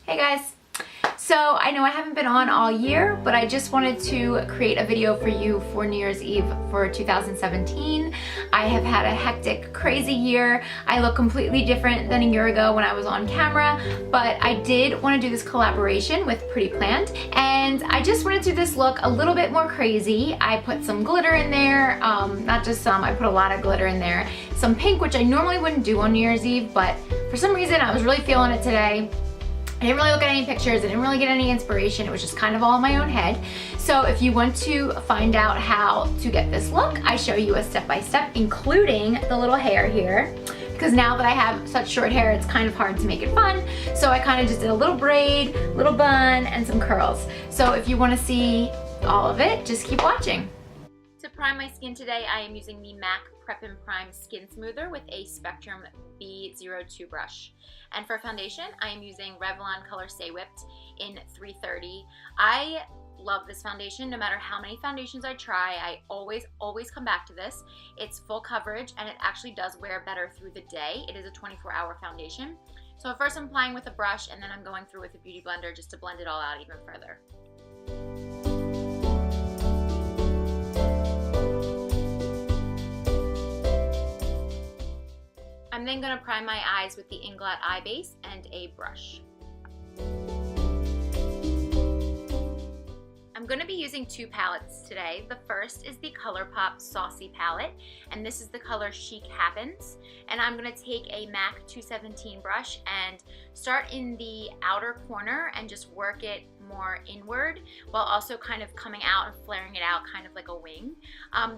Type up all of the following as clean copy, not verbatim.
Hey guys! So I know I haven't been on all year, but I just wanted to create a video for you for New Year's Eve for 2017. I have had a hectic, crazy year. I look completely different than a year ago when I was on camera, but I did want to do this collaboration with Pretty Plant, and I just wanted to do this look a little bit more crazy. I put some glitter in there, not just some, I put a lot of glitter in there. Some pink, which I normally wouldn't do on New Year's Eve, but for some reason I was really feeling it today. I didn't really look at any pictures, I didn't really get any inspiration, it was just kind of all in my own head. So if you want to find out how to get this look, I show you a step-by-step, including the little hair here. Because now that I have such short hair, it's kind of hard to make it fun. So I kind of just did a little braid, little bun, and some curls. So if you want to see all of it, just keep watching. To prime my skin today, I am using the MAC Prep and Prime Skin Smoother with a Spectrum B02 brush. And for foundation, I am using Revlon Color Stay Whipped in 330. I love this foundation. No matter how many foundations I try, I always come back to this. It's full coverage and it actually does wear better through the day. It is a 24-hour foundation. So first I'm applying with a brush and then I'm going through with a beauty blender just to blend it all out even further. I'm then going to prime my eyes with the Inglot eye base and a brush. I'm going to be using two palettes today. The first is the ColourPop Saucy palette, and this is the color Chic Happens. And I'm going to take a MAC 217 brush and start in the outer corner and just work it more inward while also kind of coming out and flaring it out kind of like a wing.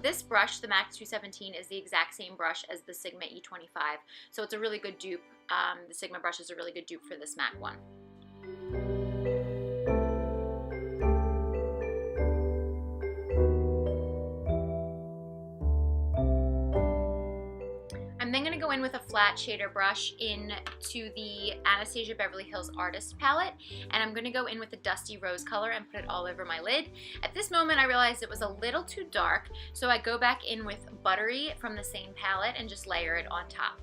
This brush, the MAC 217, is the exact same brush as the Sigma E25, so it's a really good dupe. The Sigma brush is a really good dupe for this MAC one. I'm then going to go in with a flat shader brush into the Anastasia Beverly Hills Artist palette, and I'm going to go in with the Dusty Rose color and put it all over my lid. At this moment I realized it was a little too dark, so I go back in with Buttery from the same palette and just layer it on top.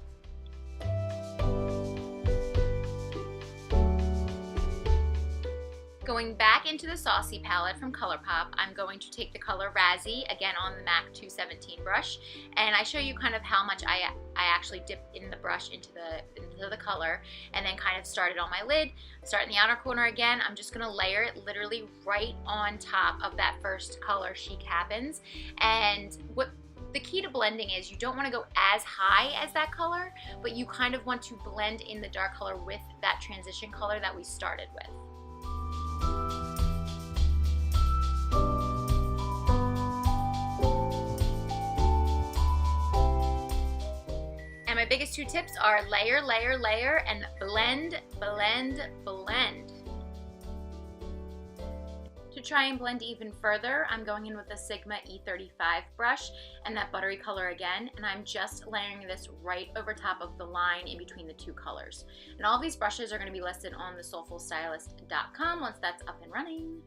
Going back into the Saucy palette from ColourPop, I'm going to take the color Razzie, again on the MAC 217 brush, and I show you kind of how much I actually dip in the brush into the color, and then kind of start it on my lid. Start in the outer corner again. I'm just going to layer it literally right on top of that first color, Chic Happens. And what the key to blending is you don't want to go as high as that color, but you kind of want to blend in the dark color with that transition color that we started with. My biggest two tips are layer, layer, layer, and blend, blend, blend. To try and blend even further, I'm going in with the Sigma E35 brush and that buttery color again, and I'm just layering this right over top of the line in between the two colors. And all these brushes are going to be listed on the soulfulstylist.com once that's up and running.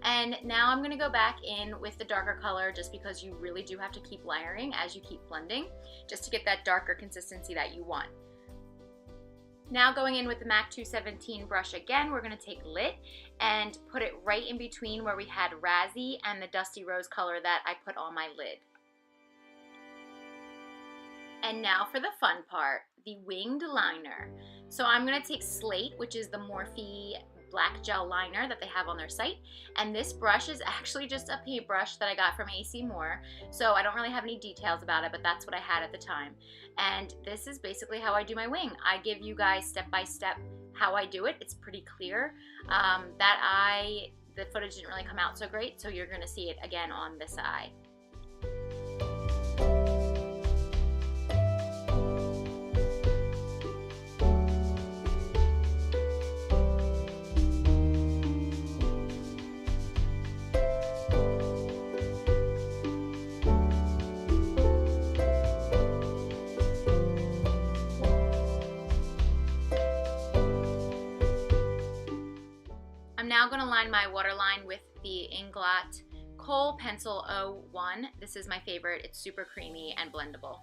And now I'm going to go back in with the darker color just because you really do have to keep layering as you keep blending, just to get that darker consistency that you want. Now going in with the MAC 217 brush again, we're going to take Lit and put it right in between where we had Razzie and the Dusty Rose color that I put on my lid. And now for the fun part, the winged liner. So I'm going to take Slate, which is the Morphe black gel liner that they have on their site, and this brush is actually just a paintbrush that I got from AC Moore, so I don't really have any details about it, but that's what I had at the time. And this is basically how I do my wing. I give you guys step by step how I do it. It's pretty clear. The footage didn't really come out so great, so you're going to see it again on this eye. I'm now going to line my waterline with the Inglot Kohl Pencil 01. This is my favorite. It's super creamy and blendable.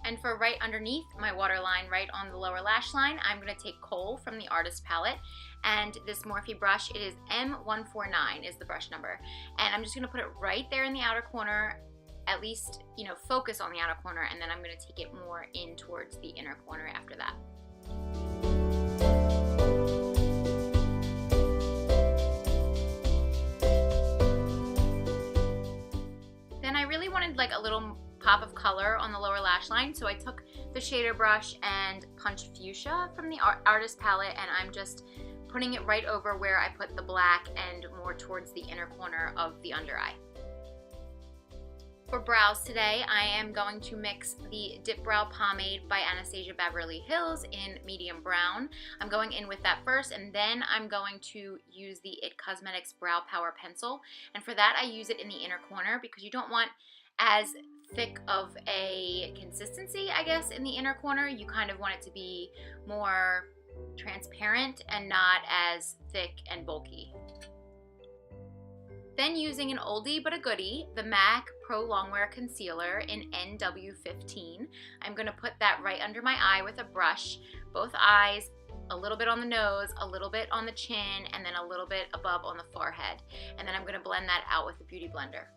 And for right underneath my waterline, right on the lower lash line, I'm going to take Coal from the Artist Palette. And this Morphe brush, it is M149 is the brush number. And I'm just going to put it right there in the outer corner, at least, you know, focus on the outer corner, and then I'm going to take it more in towards the inner corner after that. Then I really wanted like a little pop of color on the lower lash line, so I took the shader brush and Punch Fuchsia from the Artist Palette, and I'm just putting it right over where I put the black and more towards the inner corner of the under eye. For brows today, I am going to mix the Dip Brow Pomade by Anastasia Beverly Hills in medium brown. I'm going in with that first, and then I'm going to use the IT Cosmetics Brow Power Pencil. And for that, I use it in the inner corner because you don't want as thick of a consistency, I guess, in the inner corner. You kind of want it to be more transparent and not as thick and bulky. Then using an oldie but a goodie, the MAC Pro Longwear Concealer in NW15. I'm going to put that right under my eye with a brush, both eyes, a little bit on the nose, a little bit on the chin, and then a little bit above on the forehead. And then I'm going to blend that out with a Beauty Blender.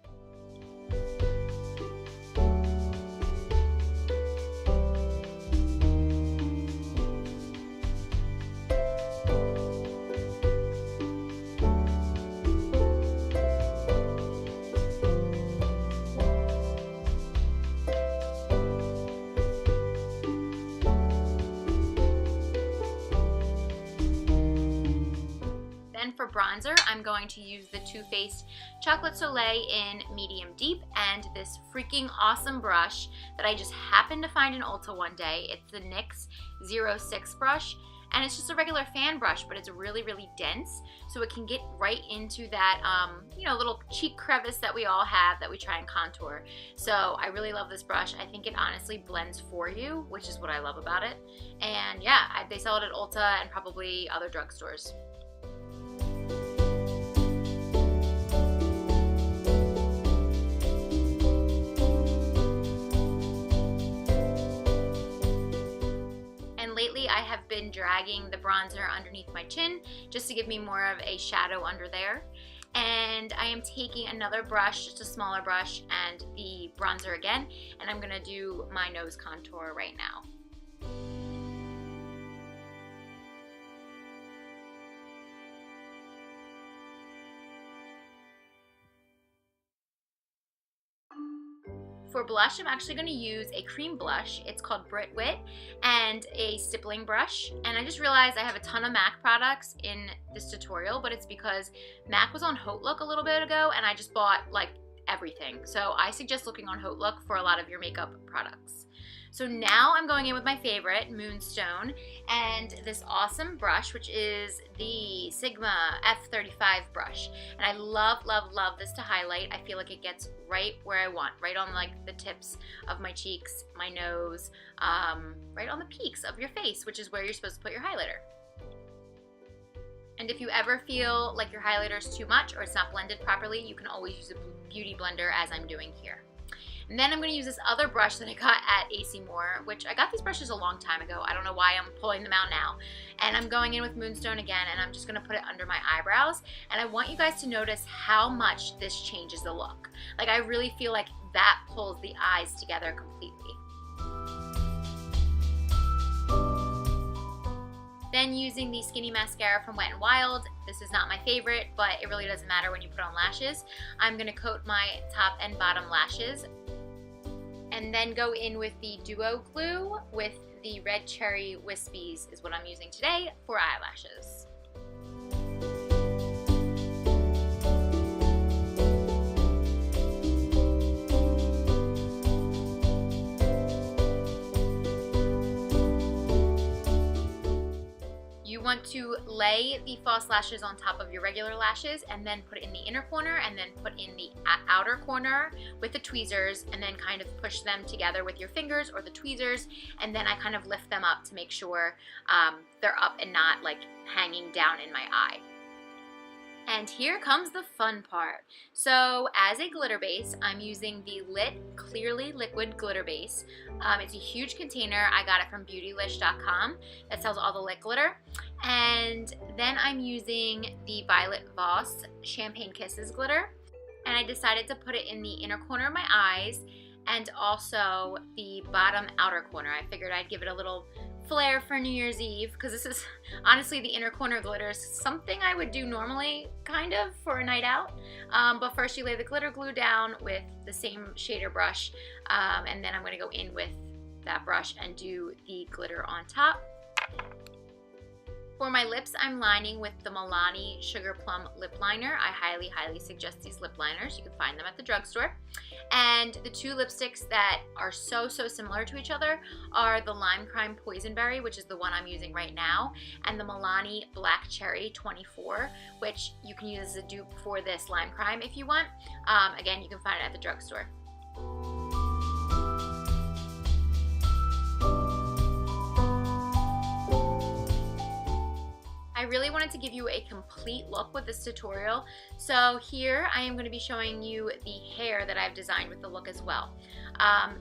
For bronzer, I'm going to use the Too Faced Chocolate Soleil in medium deep, and this freaking awesome brush that I just happened to find in Ulta one day. It's the NYX 06 brush, and it's just a regular fan brush, but it's really, really dense, so it can get right into that, you know, little cheek crevice that we all have that we try and contour. So I really love this brush. I think it honestly blends for you, which is what I love about it. And yeah, they sell it at Ulta and probably other drugstores. I have been dragging the bronzer underneath my chin just to give me more of a shadow under there. And I am taking another brush, just a smaller brush, and the bronzer again, and I'm going to do my nose contour right now. For blush, I'm actually going to use a cream blush. It's called Brit Wit, and a stippling brush. And I just realized I have a ton of MAC products in this tutorial, but it's because MAC was on Haute Look a little bit ago, and I just bought like everything. So I suggest looking on Haute Look for a lot of your makeup products. So now I'm going in with my favorite, Moonstone, and this awesome brush, which is the Sigma F35 brush. And I love, love, love this to highlight. I feel like it gets right where I want, right on like the tips of my cheeks, my nose, right on the peaks of your face, which is where you're supposed to put your highlighter. And if you ever feel like your highlighter is too much or it's not blended properly, you can always use a beauty blender as I'm doing here. And then I'm going to use this other brush that I got at AC Moore, which I got these brushes a long time ago. I don't know why I'm pulling them out now. And I'm going in with Moonstone again, and I'm just going to put it under my eyebrows. And I want you guys to notice how much this changes the look. Like, I really feel like that pulls the eyes together completely. Then using the Skinny Mascara from Wet n Wild, this is not my favorite, but it really doesn't matter when you put on lashes. I'm going to coat my top and bottom lashes, and then go in with the Duo Glue with the Red Cherry Wispies is what I'm using today for eyelashes. You want to lay the false lashes on top of your regular lashes, and then put it in the inner corner, and then put in the outer corner with the tweezers, and then kind of push them together with your fingers or the tweezers, and then I kind of lift them up to make sure they're up and not like hanging down in my eye. And here comes the fun part. So as a glitter base, I'm using the Lit Clearly Liquid Glitter Base. It's a huge container. I got it from beautylish.com that sells all the lit glitter. And then I'm using the Violet Voss Champagne Kisses glitter. And I decided to put it in the inner corner of my eyes and also the bottom outer corner. I figured I'd give it a little flair for New Year's Eve, because this is honestly, the inner corner glitter is something I would do normally kind of for a night out, but first you lay the glitter glue down with the same shader brush, and then I'm going to go in with that brush and do the glitter on top. For my lips, I'm lining with the Milani Sugar Plum Lip Liner. I highly, highly suggest these lip liners. You can find them at the drugstore. And the two lipsticks that are so similar to each other are the Lime Crime Poison Berry, which is the one I'm using right now, and the Milani Black Cherry 24, which you can use as a dupe for this Lime Crime if you want. Again, you can find it at the drugstore. I really wanted to give you a complete look with this tutorial, so here I am going to be showing you the hair that I've designed with the look as well.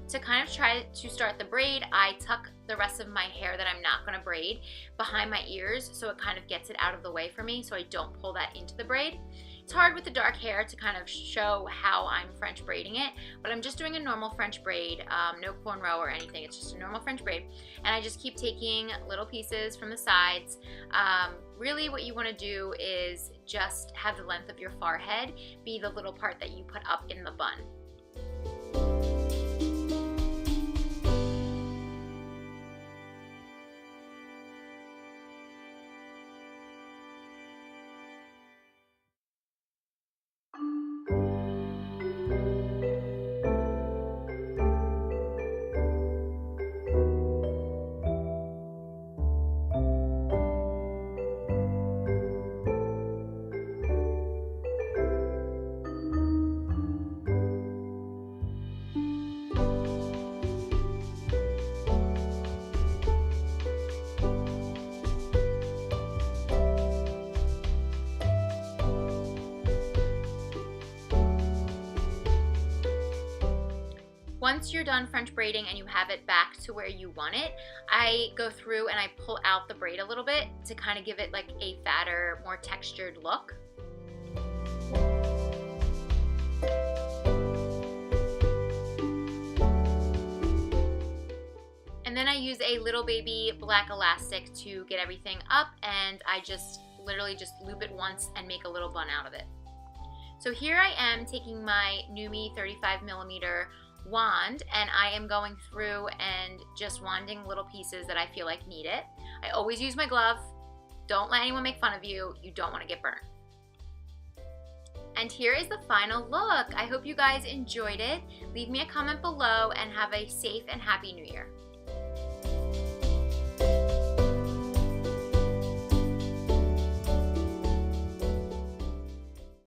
To kind of try to start the braid, I tuck the rest of my hair that I'm not going to braid behind my ears, so it kind of gets it out of the way for me so I don't pull that into the braid. It's hard with the dark hair to kind of show how I'm French braiding it, but I'm just doing a normal French braid, no cornrow or anything. It's just a normal French braid, and I just keep taking little pieces from the sides. Really what you want to do is just have the length of your forehead be the little part that you put up in the bun. Once you're done French braiding and you have it back to where you want it, I go through and I pull out the braid a little bit to kind of give it like a fatter, more textured look. And then I use a little baby black elastic to get everything up, and I just literally just loop it once and make a little bun out of it. So here I am taking my Numi 35mm wand, and I am going through and just wanding little pieces that I feel like need it. I always use my glove. Don't let anyone make fun of you. You don't want to get burnt. And here is the final look. I hope you guys enjoyed it. Leave me a comment below and have a safe and happy New Year.